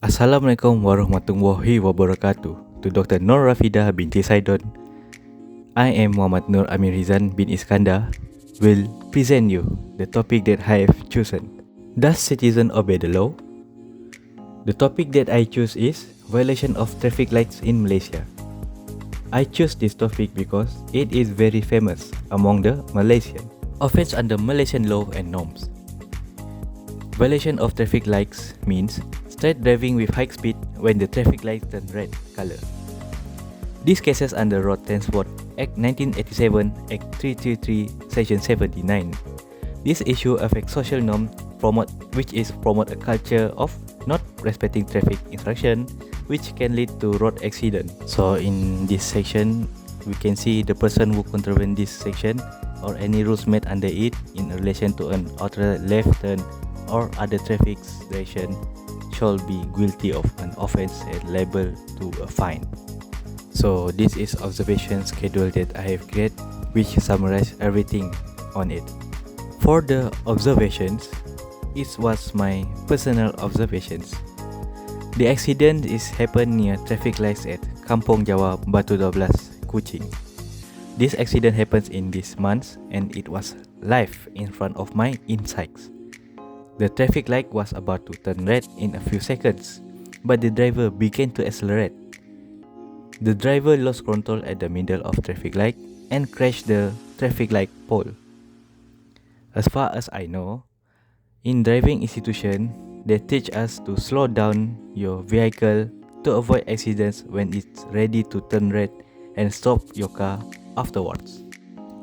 Assalamualaikum warahmatullahi wabarakatuh. To Dr. Nor Rafidah binti Sainon, I am Mohammad Hidzan bin Iskandar will present you the topic that I have chosen. Does citizen obey the law? The topic that I choose is violation of traffic lights in Malaysia. I choose this topic because it is very famous among the Malaysian. Offense under Malaysian law and norms. Violation of traffic lights means straight driving with high speed when the traffic lights turn red color. These cases under Road Transport Act 1987, Act 333, Section 79. This issue affects social norm which is promote a culture of not respecting traffic instruction, which can lead to road accident. So in this section, we can see the person who contravene this section or any rules made under it in relation to an outer left turn or other traffic situation shall be guilty of an offense and liable to a fine. So this is observation schedule that I have created, which summarize everything on it. For the observations, it was my personal observations. The accident is happened near traffic lights at Kampong Jawa, Batu 12, Kuching. This accident happens in this month and it was live in front of my insights. The traffic light was about to turn red in a few seconds, but the driver began to accelerate. The driver lost control at the middle of traffic light and crashed the traffic light pole. As far as I know, in driving institution, they teach us to slow down your vehicle to avoid accidents when it's ready to turn red and stop your car afterwards.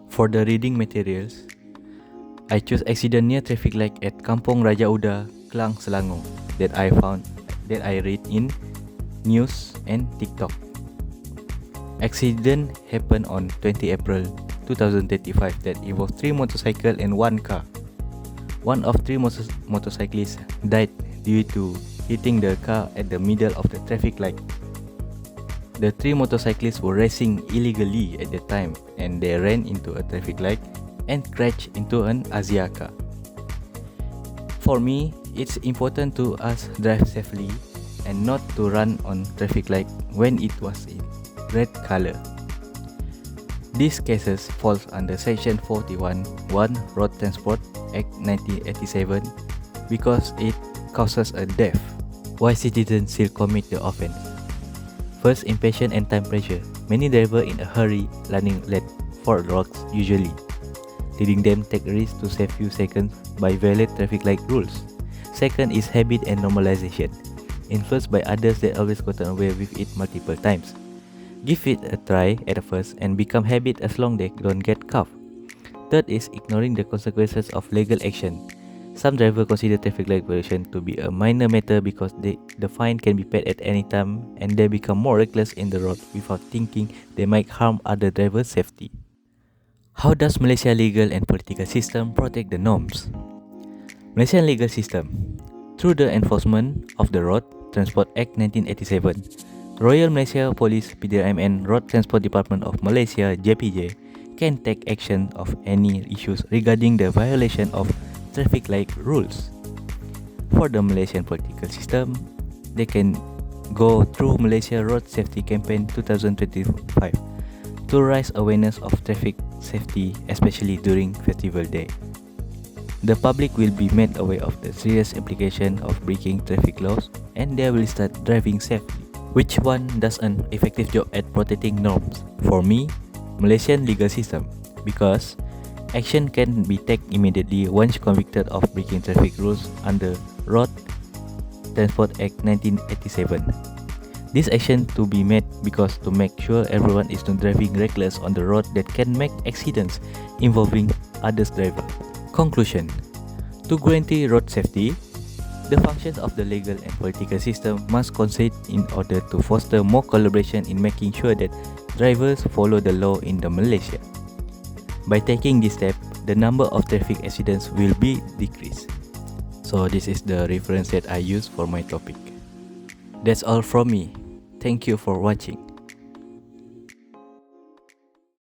For the reading materials, I choose accident near traffic light at Kampong Raja Uda, Klang, Selangor that I read in news and TikTok. Accident happened on 20 April 2035 that involved 3 motorcycles and 1 car. One of 3 motorcyclists died due to hitting the car at the middle of the traffic light. The 3 motorcyclists were racing illegally at the time and they ran into a traffic light and crashed into an Asia car. For me, it's important to us drive safely and not to run on traffic light when it was in red color. These cases falls under Section 41(1) Road Transport Act 1987 because it causes a death. Why citizens still commit the offense? First, impatience and time pressure. Many drivers in a hurry running late for roads usually, leading them take risks to save few seconds by violate traffic light rules. Second is habit and normalization, influenced by others that always gotten away with it multiple times. Give it a try at first and become habit as long they don't get caught. Third is ignoring the consequences of legal action. Some drivers consider traffic light violation to be a minor matter because the fine can be paid at any time and they become more reckless in the road without thinking they might harm other drivers' safety. How does Malaysia legal and political system protect the norms? Malaysian legal system. Through the enforcement of the Road Transport Act 1987, Royal Malaysia Police PDRM and Road Transport Department of Malaysia JPJ can take action of any issues regarding the violation of traffic light rules. For the Malaysian political system, they can go through Malaysia Road Safety Campaign 2025 to raise awareness of traffic safety, especially during festival day. The public will be made aware of the serious implication of breaking traffic laws and they will start driving safely. Which one does an effective job at protecting norms? For me, Malaysian legal system, because action can be taken immediately once convicted of breaking traffic rules under Road Transport Act 1987. This action to be made because to make sure everyone is not driving reckless on the road that can make accidents involving others driver. Conclusion: to guarantee road safety, the functions of the legal and political system must coincide in order to foster more collaboration in making sure that drivers follow the law in the Malaysia. By taking this step, the number of traffic accidents will be decreased. So this is the reference that I use for my topic. That's all from me. Thank you for watching.